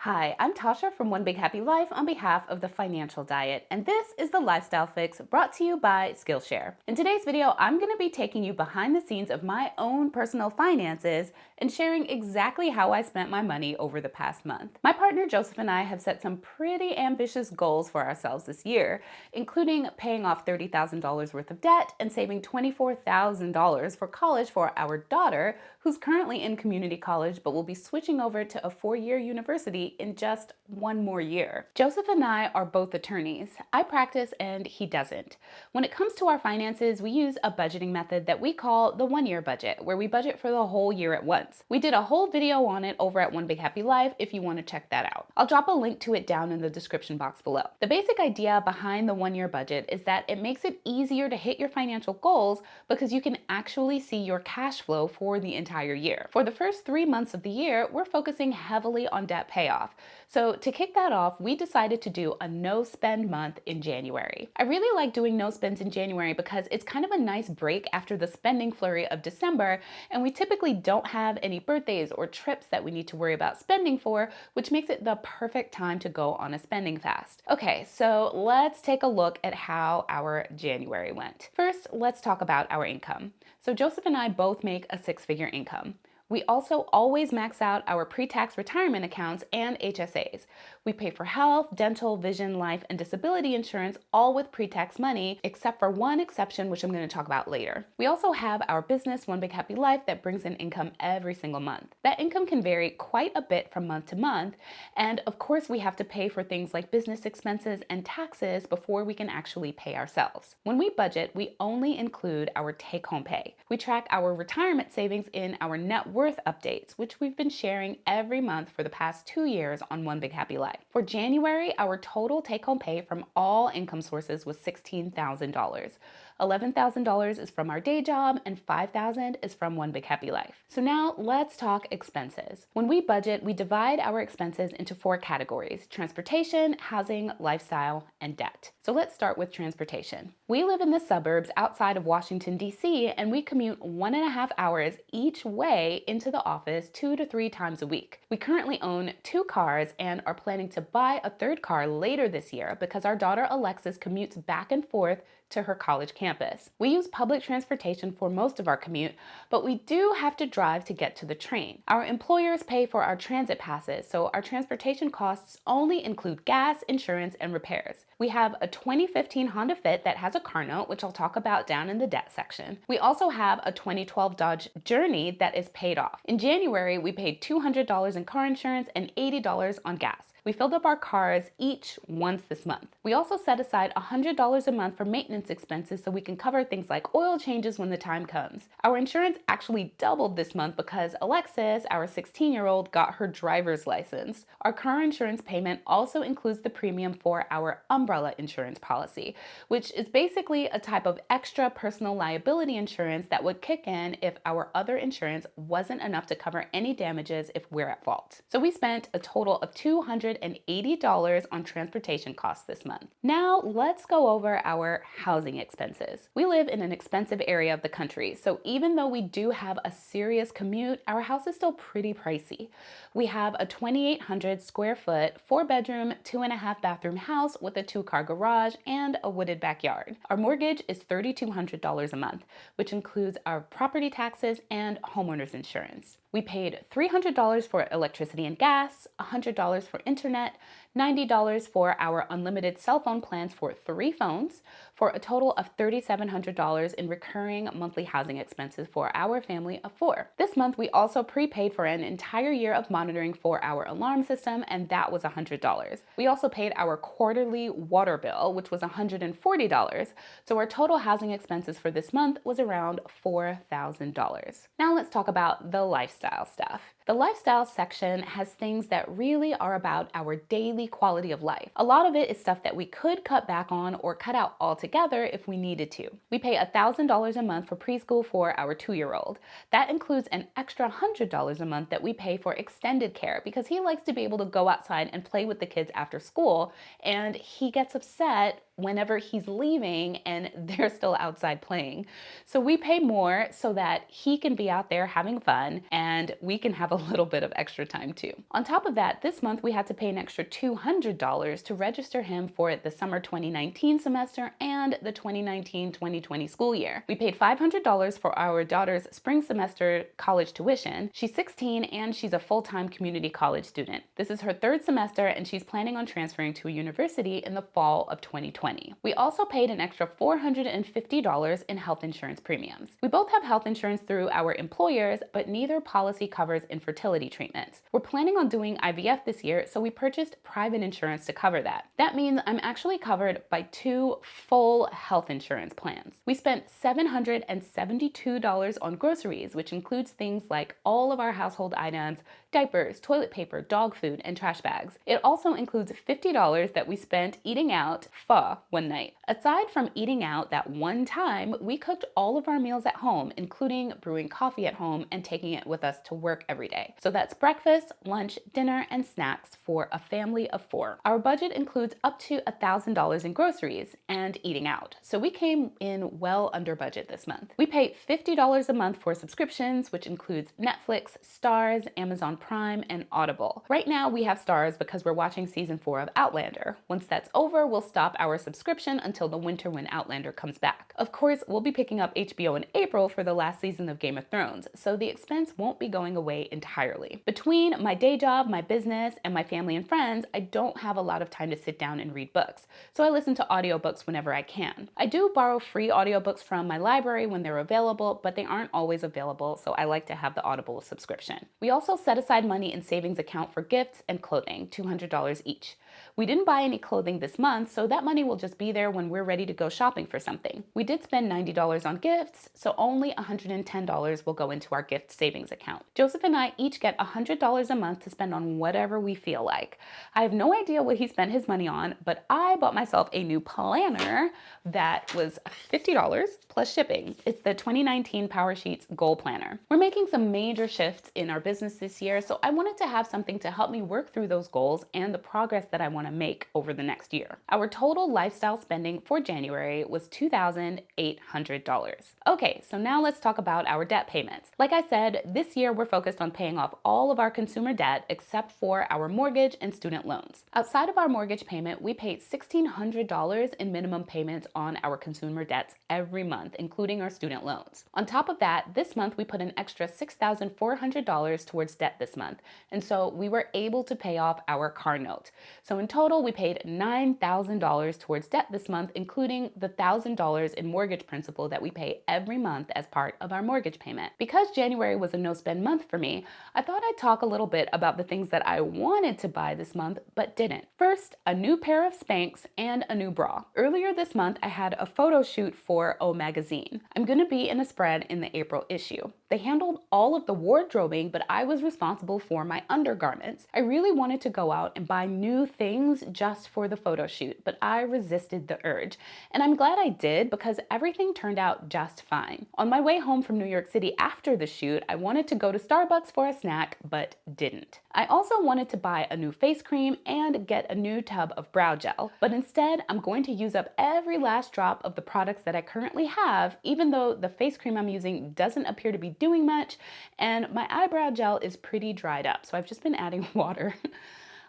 Hi, I'm Tasha from One Big Happy Life on behalf of the Financial Diet, and this is the Lifestyle Fix brought to you by Skillshare. In today's video, I'm going to be taking you behind the scenes of my own personal finances and sharing exactly how I spent my money over the past month. My partner Joseph and I have set some pretty ambitious goals for ourselves this year, including paying off $30,000 worth of debt and saving $24,000 for college for our daughter, who's currently in community college but will be switching over to a four-year university in just one more year. Joseph and I are both attorneys. I practice and he doesn't. When it comes to our finances, we use a budgeting method that we call the one-year budget, where we budget for the whole year at once. We did a whole video on it over at One Big Happy Life if you want to check that out. I'll drop a link to it down in the description box below. The basic idea behind the one-year budget is that it makes it easier to hit your financial goals because you can actually see your cash flow for the entire year. For the first 3 months of the year, we're focusing heavily on debt payoff. So to kick that off, we decided to do a no spend month in January. I really like doing no spends in January because it's kind of a nice break after the spending flurry of December, and we typically don't have any birthdays or trips that we need to worry about spending for, which makes it the perfect time to go on a spending fast. Okay, so let's take a look at how our January went. First, let's talk about our income. So Joseph and I both make a six-figure income. We also always max out our pre-tax retirement accounts and HSAs. We pay for health, dental, vision, life, and disability insurance, all with pre-tax money, except for one exception, which I'm going to talk about later. We also have our business, One Big Happy Life, that brings in income every single month. That income can vary quite a bit from month to month, and of course we have to pay for things like business expenses and taxes before we can actually pay ourselves. When we budget, we only include our take-home pay. We track our retirement savings in our net worth updates, which we've been sharing every month for the past 2 years on One Big Happy Life. For January, our total take-home pay from all income sources was $16,000. $11,000 is from our day job and $5,000 is from One Big Happy Life. So now let's talk expenses. When we budget, we divide our expenses into 4 categories: transportation, housing, lifestyle, and debt. So let's start with transportation. We live in the suburbs outside of Washington, D.C., and we commute 1.5 hours each way into the office 2 to 3 times a week. We currently own 2 cars and are planning to buy a 3rd car later this year because our daughter Alexis commutes back and forth to her college campus. We use public transportation for most of our commute, but we do have to drive to get to the train. Our employers pay for our transit passes, so our transportation costs only include gas, insurance, and repairs. We have a 2015 Honda Fit that has a car note, which I'll talk about down in the debt section. We also have a 2012 Dodge Journey that is paid off. In January, we paid $200 in car insurance and $80 on gas. We filled up our cars each once this month. We also set aside $100 a month for maintenance expenses so we can cover things like oil changes when the time comes. Our insurance actually doubled this month because Alexis, our 16-year-old, got her driver's license. Our car insurance payment also includes the premium for our umbrella insurance policy, which is basically a type of extra personal liability insurance that would kick in if our other insurance wasn't enough to cover any damages if we're at fault. So we spent a total of $280 on transportation costs this month. Now let's go over our housing expenses. We live in an expensive area of the country, so even though we do have a serious commute, our house is still pretty pricey. We have a 2,800 square foot, 4-bedroom, 2.5 bathroom house with a 2-car garage and a wooded backyard. Our mortgage is $3,200 a month, which includes our property taxes and homeowners insurance. We paid $300 for electricity and gas, $100 for internet, $90 for our unlimited cell phone plans for 3 phones, for a total of $3,700 in recurring monthly housing expenses for our family of 4. This month, we also prepaid for an entire year of monitoring for our alarm system, and that was $100. We also paid our quarterly water bill, which was $140. So our total housing expenses for this month was around $4,000. Now let's talk about the lifestyle stuff. The lifestyle section has things that really are about our daily quality of life. A lot of it is stuff that we could cut back on or cut out altogether if we needed to. We pay $1,000 a month for preschool for our 2-year-old. That includes an extra $100 a month that we pay for extended care because he likes to be able to go outside and play with the kids after school, and he gets upset whenever he's leaving and they're still outside playing. So we pay more so that he can be out there having fun and we can have a little bit of extra time too. On top of that, this month we had to pay an extra $200 to register him for the summer 2019 semester and the 2019-2020 school year. We paid $500 for our daughter's spring semester college tuition. She's 16 and she's a full-time community college student. This is her third semester and she's planning on transferring to a university in the fall of 2020. We also paid an extra $450 in health insurance premiums. We both have health insurance through our employers, but neither policy covers infertility treatments. We're planning on doing IVF this year, so we purchased private insurance to cover that. That means I'm actually covered by 2 full health insurance plans. We spent $772 on groceries, which includes things like all of our household items, diapers, toilet paper, dog food, and trash bags. It also includes $50 that we spent eating out pho one night. Aside from eating out that one time, we cooked all of our meals at home, including brewing coffee at home and taking it with us to work every day. So that's breakfast, lunch, dinner, and snacks for a family of 4. Our budget includes up to $1,000 in groceries and eating out. So we came in well under budget this month. We pay $50 a month for subscriptions, which includes Netflix, Starz, Amazon Prime, and Audible. Right now we have Starz because we're watching season 4 of Outlander. Once that's over, we'll stop our subscription until the winter when Outlander comes back. Of course, we'll be picking up HBO in April for the last season of Game of Thrones, so the expense won't be going away entirely. Between my day job, my business, and my family and friends, I don't have a lot of time to sit down and read books, so I listen to audiobooks whenever I can. I do borrow free audiobooks from my library when they're available, but they aren't always available, so I like to have the Audible subscription. We also set aside money in savings account for gifts and clothing, $200 each. We didn't buy any clothing this month, so that money will just be there when we're ready to go shopping for something. We did spend $90 on gifts, so only $110 will go into our gift savings account. Joseph and I each get $100 a month to spend on whatever we feel like. I have no idea what he spent his money on, but I bought myself a new planner that was $50 plus shipping. It's the 2019 Power Sheets Goal Planner. We're making some major shifts in our business this year, so I wanted to have something to help me work through those goals and the progress that I want to make over the next year. Our total lifestyle spending for January was $2,800. Okay, so now let's talk about our debt payments. Like I said, this year we're focused on paying off all of our consumer debt except for our mortgage and student loans. Outside of our mortgage payment, we paid $1,600 in minimum payments on our consumer debts every month, including our student loans. On top of that, this month we put an extra $6,400 towards debt this month, and so we were able to pay off our car note. So in total, we paid $9,000 towards debt this month, including the $1,000 in mortgage principal that we pay every month as part of our mortgage payment. Because January was a no-spend month for me, I thought I'd talk a little bit about the things that I wanted to buy this month but didn't. First, a new pair of Spanx and a new bra. Earlier this month, I had a photo shoot for O Magazine. I'm going to be in a spread in the April issue. They handled all of the wardrobing, but I was responsible for my undergarments. I really wanted to go out and buy new things just for the photo shoot, but I resisted the urge. And I'm glad I did because everything turned out just fine. On my way home from New York City after the shoot, I wanted to go to Starbucks for a snack, but didn't. I also wanted to buy a new face cream and get a new tub of brow gel, but instead I'm going to use up every last drop of the products that I currently have, even though the face cream I'm using doesn't appear to be doing much and my eyebrow gel is pretty dried up, so I've just been adding water.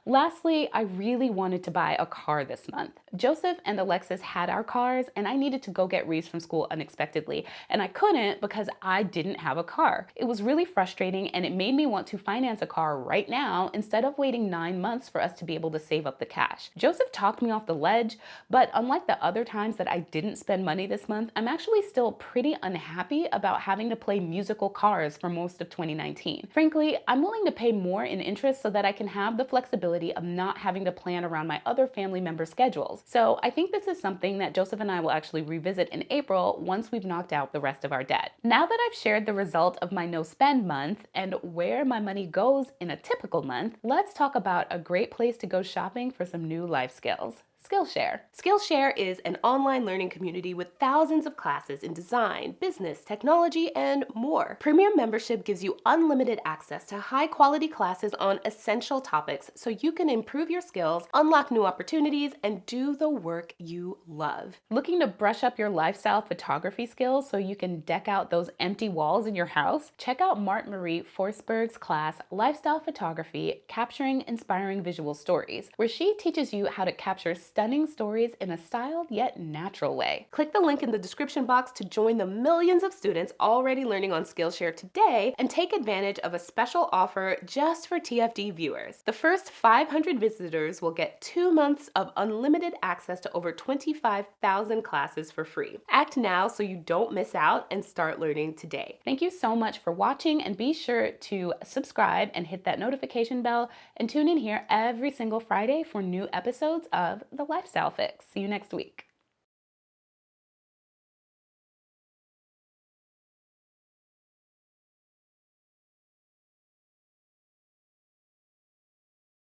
Lastly, I really wanted to buy a car this month. Joseph and Alexis had our cars and I needed to go get Reese from school unexpectedly, and I couldn't because I didn't have a car. It was really frustrating and it made me want to finance a car right now instead of waiting 9 months for us to be able to save up the cash. Joseph talked me off the ledge, but unlike the other times that I didn't spend money this month, I'm actually still pretty unhappy about having to play musical Cars for most of 2019. Frankly, I'm willing to pay more in interest so that I can have the flexibility of not having to plan around my other family members' schedules. So I think this is something that Joseph and I will actually revisit in April once we've knocked out the rest of our debt. Now that I've shared the result of my no spend month and where my money goes in a typical month, let's talk about a great place to go shopping for some new life skills: Skillshare. Skillshare is an online learning community with thousands of classes in design, business, technology, and more. Premium membership gives you unlimited access to high-quality classes on essential topics so you can improve your skills, unlock new opportunities, and do the work you love. Looking to brush up your lifestyle photography skills so you can deck out those empty walls in your house? Check out Martin Marie Forsberg's class, Lifestyle Photography, Capturing Inspiring Visual Stories, where she teaches you how to capture stunning stories in a styled yet natural way. Click the link in the description box to join the millions of students already learning on Skillshare today and take advantage of a special offer just for TFD viewers. The first 500 visitors will get 2 months of unlimited access to over 25,000 classes for free. Act now so you don't miss out and start learning today. Thank you so much for watching, and be sure to subscribe and hit that notification bell and tune in here every single Friday for new episodes of The Lifestyle Fix. See you next week.